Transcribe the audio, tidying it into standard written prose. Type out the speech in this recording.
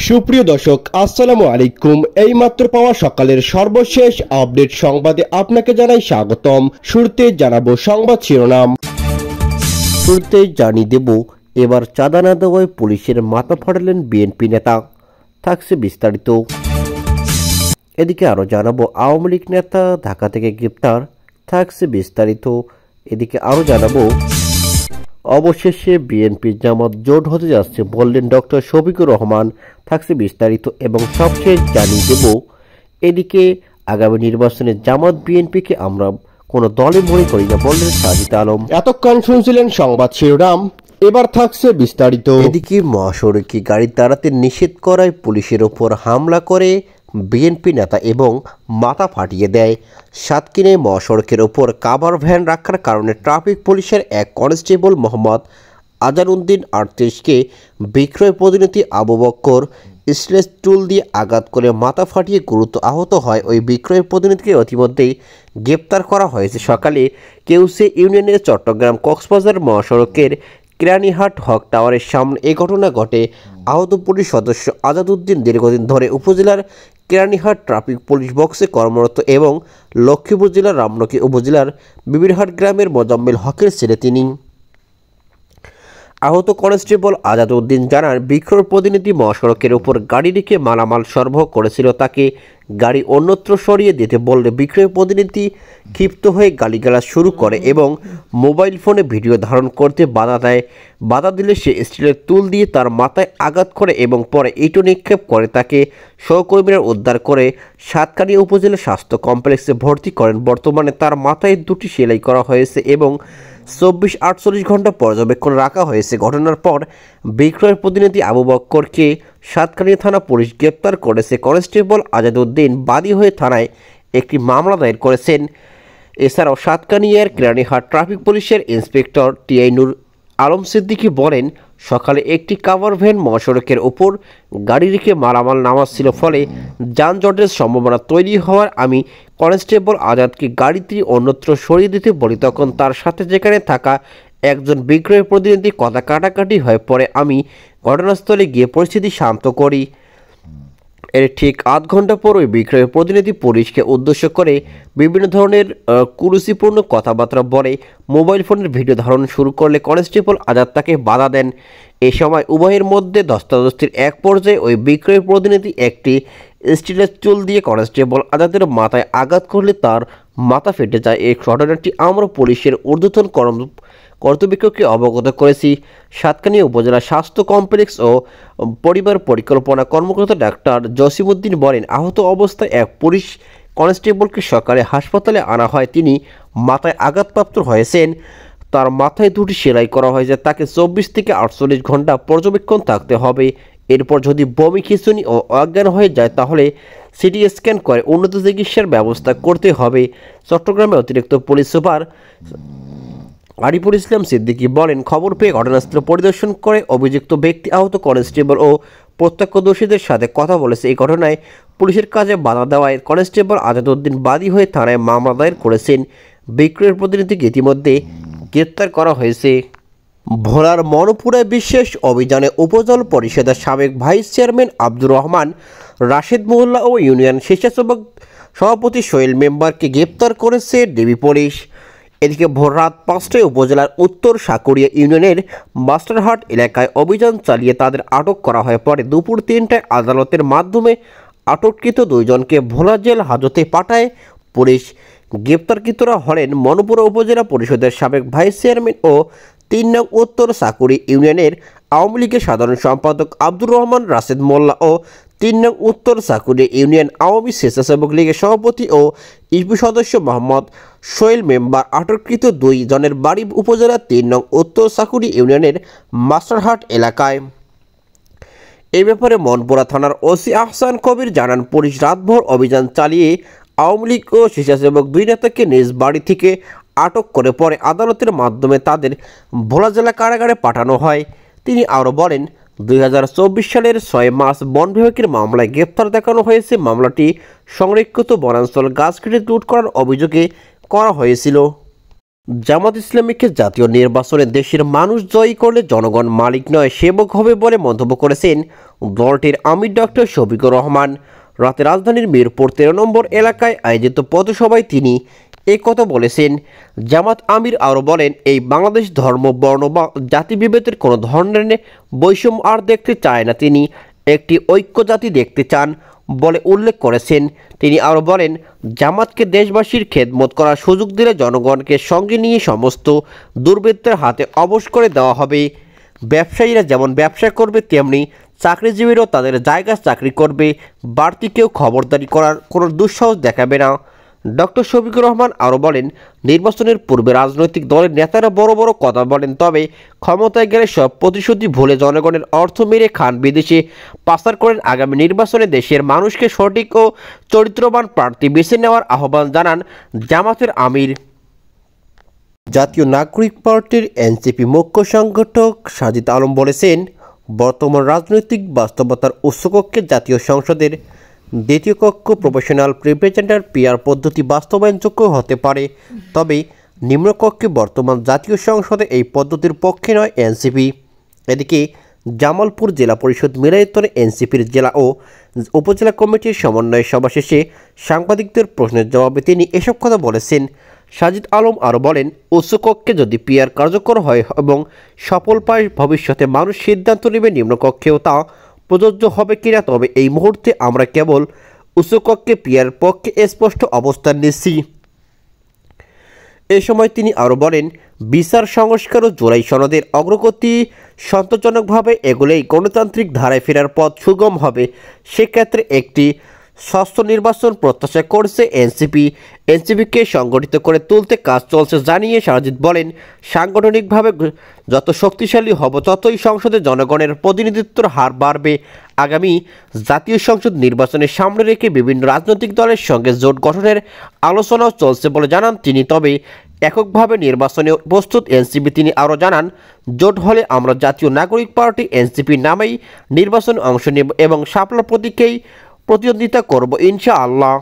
সুপ্রিয় দর্শক আসসালামু আলাইকুম। এইমাত্র পাওয়া সকালের সর্বশেষ আপডেট সংবাদে আপনাকে জানাই স্বাগতম। শুরুতে জানাবো সংবাদ শিরোনাম। শুরুতেই জানিয়ে দেব, এবার চাঁদা না দেওয়ায় পুলিশের মাথা ফাটালেন বিএনপি নেতা। থাকছে বিস্তারিত। এদিকে আরো জানাবো, আওয়ামী লীগ নেতা ঢাকা থেকে গ্রেপ্তার। থাকছে বিস্তারিত। এদিকে আরো জানাবো, অবশেষে বিএনপি জামাত জোট হতে যাচ্ছে বললেন ডক্টর শফিকুর রহমান। থাকছে বিস্তারিত এবং সবশেষ জানিয়ে দেব, এদিকে আগামী নির্বাচনে জামাত বিএনপিকে আমরা কোনো দলে মনে করি না বললেন সাজিদ আলম। এতক্ষণ শুনছিলেন সংবাদ শিরোনাম, এবার থাকছে বিস্তারিত। এদিকে মহাসড়কে গাড়ি দাঁড়াতে নিষেধ করায় পুলিশের ওপর হামলা করে বিএনপি নেতা এবং মাথা ফাটিয়ে দেয়। সাতক্ষীরায় মহাসড়কের ওপর কাভার ভ্যান রাখার কারণে ট্রাফিক পুলিশের এক কনস্টেবল মোহাম্মদ আজারউদ্দিন 38কে বিক্রয় প্রতিনিধি আবু বক্কর স্লেজ টুল দিয়ে আঘাত করে মাথা ফাটিয়ে গুরুতর আহত হয়। ওই বিক্রয় প্রতিনিধিকে ইতিমধ্যেই গ্রেপ্তার করা হয়েছে। সকালে কেউসে ইউনিয়নের চট্টগ্রাম কক্সবাজার মহাসড়কের কেরানীহাট হক টাওয়ারের সামনে এই ঘটনা ঘটে। আহত পুলিশ সদস্য আজাদউদ্দিন দীর্ঘদিন ধরে উপজেলার কেরানীহাট ট্রাফিক পুলিশ বক্সে কর্মরত এবং লক্ষ্মীপুর জেলার রামনকি উপজেলার বিবিরহাট গ্রামের মোজাম্মেল হকের ছেলে তিনি। আহত কনস্টেবল আজাদউদ্দিন জানান, বিক্রয় প্রতিনিধি মহাসড়কের উপর গাড়ি রেখে মালামাল সরবরাহ করেছিল। তাকে গাড়ি অন্যত্র সরিয়ে দিতে বললে বিক্রয় প্রতিনিধি ক্ষিপ্ত হয়ে গালিগালাজ শুরু করে এবং মোবাইল ফোনে ভিডিও ধারণ করতে বাধা দেয়। বাধা দিলে সে স্টিলের তুল দিয়ে তার মাথায় আঘাত করে এবং পরে ইটো নিক্ষেপ করে। তাকে সহকর্মীরা উদ্ধার করে সাতকানিয়া উপজেলা স্বাস্থ্য কমপ্লেক্সে ভর্তি করেন। বর্তমানে তার মাথায় দুটি সেলাই করা হয়েছে এবং 24-48 ঘন্টা পর্যবেক্ষণ রাখা হয়েছে। ঘটনার পর বিক্রয়ের প্রতিনিধি আবু বক্করকে সাতকানিয়া থানা পুলিশ গ্রেপ্তার করেছে। কনস্টেবল আজাদউদ্দিন বাদী হয়ে থানায় একটি মামলা দায়ের করেছেন। এছাড়াও সাতকানিয়ার কেরানীহাট ট্রাফিক পুলিশের ইন্সপেক্টর টিআই নূর আলম সিদ্দিকী বলেন, সকালে একটি কাভার ভ্যান মহাসড়কের ওপর গাড়ি রেখে মালামাল নামাচ্ছিল, ফলে যানজটের সম্ভাবনা তৈরি হওয়ার আমি কনস্টেবল আজাদকে গাড়িটি অন্যত্র সরিয়ে দিতে বলি। তখন তার সাথে যেখানে থাকা একজন বিক্রয় প্রতিনিধি কথা কাটাকাটি হয়। পরে আমি ঘটনাস্থলে গিয়ে পরিস্থিতি শান্ত করি। এর ঠিক আধ ঘন্টা পর ওই বিক্রয় প্রতিনিধি পুলিশকে উদ্দেশ্য করে বিভিন্ন ধরনের কুরুচিপূর্ণ কথাবার্তা বলে মোবাইল ফোনের ভিডিও ধারণ শুরু করলে কনস্টেবল আজাদ তাকে বাধা দেন। এ সময় উভয়ের মধ্যে ধস্তাধস্তির এক পর্যায়ে ওই বিক্রয় প্রতিনিধি একটি স্টিলের চুল দিয়ে কনস্টেবল আজাদের মাথায় আঘাত করলে তার মাথা ফেটে যায়। এই ঘটনাটি আমরা পুলিশের ঊর্ধ্বতন কর্তৃপক্ষকে অবগত করেছি। সাতকানিয়া উপজেলা স্বাস্থ্য কমপ্লেক্স ও পরিবার পরিকল্পনা কর্মকর্তা ডাক্তার জসিমউদ্দিন বলেন, আহত অবস্থায় এক পুলিশ কনস্টেবলকে সকালে হাসপাতালে আনা হয়। তিনি মাথায় আঘাতপ্রাপ্ত হয়েছেন। তার মাথায় দুটি সেলাই করা হয়েছে। তাকে 24 থেকে 48 ঘন্টা পর্যবেক্ষণ থাকতে হবে। এরপর যদি বমি, খিঁচুনি ও অজ্ঞান হয়ে যায় তাহলে সিটি স্ক্যান করে উন্নত চিকিৎসার ব্যবস্থা করতে হবে। চট্টগ্রামে অতিরিক্ত পুলিশ সুপার আরিফুল ইসলাম সিদ্দিকী বলেন, খবর পেয়ে ঘটনাস্থল পরিদর্শন করে অভিযুক্ত ব্যক্তি আহত কনস্টেবল ও প্রত্যক্ষদর্শীদের সাথে কথা বলেছে। এই ঘটনায় পুলিশের কাজে বাধা দেওয়ায় কনস্টেবল আজাদউদ্দিন বাদী হয়ে থানায় মামলা দায়ের করেছেন। বিক্রয়ের প্রতিনিধিকে ইতিমধ্যে গ্রেপ্তার করা হয়েছে। ভোলার মনপুরায় বিশেষ অভিযানে উপজেলা পরিষদের সাবেক ভাইস চেয়ারম্যান আব্দুর রহমান রাশেদ মোল্লা ও ইউনিয়ন স্বেচ্ছাসেবক সভাপতি সোহেল মেম্বারকে গ্রেপ্তার করেছে ডিবি পুলিশ। এদিকে ভোর রাত 5টায় উপজেলার উত্তর সাকুরিয়া ইউনিয়নের মাস্টারহাট এলাকায় অভিযান চালিয়ে তাদের আটক করা হয়। পরে দুপুর 3টায় আদালতের মাধ্যমে আটককৃত দুইজনকে ভোলা জেল হাজতে পাঠায় পুলিশ। গ্রেপ্তারকৃতরা হলেন মনপুরা উপজেলা পরিষদের সাবেক ভাইস চেয়ারম্যান ও 3 নং উত্তর সাকুরি ইউনিয়নের আওয়ামী লীগের সাধারণ সম্পাদক আব্দুর রহমান রাশেদ মোল্লা ও 3 নং উত্তর সাকুরি ইউনিয়ন আওয়ামী স্বেচ্ছাসেবক লীগের সভাপতি ও ইউপি সদস্য মোহাম্মদ সোহেল মেম্বার। আটককৃত দুই জনের বাড়ি উপজেলার 3 নং উত্তর সাকুরি ইউনিয়নের মাস্টারহাট এলাকায়। এই ব্যাপারে মনপুরা থানার ওসি আহসান কবির জানান, পুলিশ রাতভর অভিযান চালিয়ে আওয়ামী লীগ ও স্বেচ্ছাসেবক দুই নেতাকে নিজ বাড়ি থেকে আটক করে পরে আদালতের মাধ্যমে তাদের ভোলা জেলা কারাগারে পাঠানো হয়। তিনি আরও বলেন, 2024 সালের 6 মার্চ বন বিভাগের মামলায় গ্রেপ্তার দেখানো হয়েছে। মামলাটি সংরক্ষিত বনাঞ্চল গাছ কেটে লুট করার অভিযোগে করা হয়েছিল। জামাত ইসলামীকে জাতীয় নির্বাচনে দেশের মানুষ জয়ী করলে জনগণ মালিক নয় সেবক হবে বলে মন্তব্য করেছেন দলটির আমির ডক্টর শফিকুর রহমান। রাতে রাজধানীর মিরপুর 13 নম্বর এলাকায় আয়োজিত পথসভায় তিনি এই কথা বলেছেন। জামাত আমির আরও বলেন, এই বাংলাদেশ ধর্ম, বর্ণ বা জাতিবিভেদের কোনো ধরনের বৈষম্য আর দেখতে চায় না। তিনি একটি ঐক্য জাতি দেখতে চান বলে উল্লেখ করেছেন। তিনি আরও বলেন, জামাতকে দেশবাসীর খেদমত করার সুযোগ দিলে জনগণকে সঙ্গে নিয়ে সমস্ত দুর্বৃত্তের হাতে অবশ করে দেওয়া হবে। ব্যবসায়ীরা যেমন ব্যবসা করবে, তেমনি চাকরিজীবীরাও তাদের জায়গায় চাকরি করবে। বাড়তি কেউ খবরদারি করার কোনো দুঃসাহস দেখাবে না। ডক্টর শফিকুর রহমান আরও বলেন, নির্বাচনের পূর্বে রাজনৈতিক দলের নেতারা বড় বড় কথা বলেন, তবে ক্ষমতায় গেলে সব প্রতিশ্রুতি ভুলে জনগণের অর্থ মেরে খান বিদেশে পাচার করেন। আগামী নির্বাচনে দেশের মানুষকে সঠিক ও চরিত্রবান প্রার্থী বেছে নেওয়ার আহ্বান জানান জামাতের আমির। জাতীয় নাগরিক পার্টির এনসিপি মুখ্য সংগঠক সাজিদ আলম বলেছেন, বর্তমান রাজনৈতিক বাস্তবতার উচ্চকক্ষে জাতীয় সংসদের দ্বিতীয় কক্ষ প্রফেশনাল রিপ্রেজেন্টেটিভ পিআর পদ্ধতি বাস্তবায়নযোগ্য হতে পারে, তবে নিম্নকক্ষে বর্তমান জাতীয় সংসদে এই পদ্ধতির পক্ষে নয় এনসিপি। এদিকে জামালপুর জেলা পরিষদ মিলায়তনে এনসিপির জেলা ও উপজেলা কমিটির সমন্বয় সভা শেষে সাংবাদিকদের প্রশ্নের জবাবে তিনি এসব কথা বলেছেন। সাজিদ আলম আরও বলেন, উচ্চকক্ষে যদি পিআর কার্যকর হয় এবং সফল পায়, ভবিষ্যতে মানুষ সিদ্ধান্ত নেবে নিম্নকক্ষেও তা প্রযোজ্য হবে কিনা। তবে এই মুহূর্তে আমরা কেবল উচ্চকক্ষে পিআর পক্ষে স্পষ্ট অবস্থান নিচ্ছি। এ সময় তিনি আরও বলেন, বিচার সংস্কার ও জুলাই সনদের অগ্রগতি সন্তোষজনকভাবে এগুলোই গণতান্ত্রিক ধারায় ফেরার পথ সুগম হবে। সেক্ষেত্রে একটি সুষ্ঠু নির্বাচন প্রত্যাশা করছে এনসিপিকে সংগঠিত করে তুলতে কাজ চলছে জানিয়ে সাজিদ বলেন, সাংগঠনিকভাবে যত শক্তিশালী হব ততই সংসদে জনগণের প্রতিনিধিত্বের হার বাড়বে। আগামী জাতীয় সংসদ নির্বাচনের সামনে রেখে বিভিন্ন রাজনৈতিক দলের সঙ্গে জোট গঠনের আলোচনাও চলছে বলে জানান তিনি। তবে এককভাবে নির্বাচনে প্রস্তুত এনসিপি। তিনি আরও জানান, জোট হলে আমরা জাতীয় নাগরিক পার্টি এনসিপি নামেই নির্বাচনে অংশ নেব এবং শাপলা প্রতীকেই প্রতিদ্বন্দ্বিতা করব ইনশাআল্লাহ।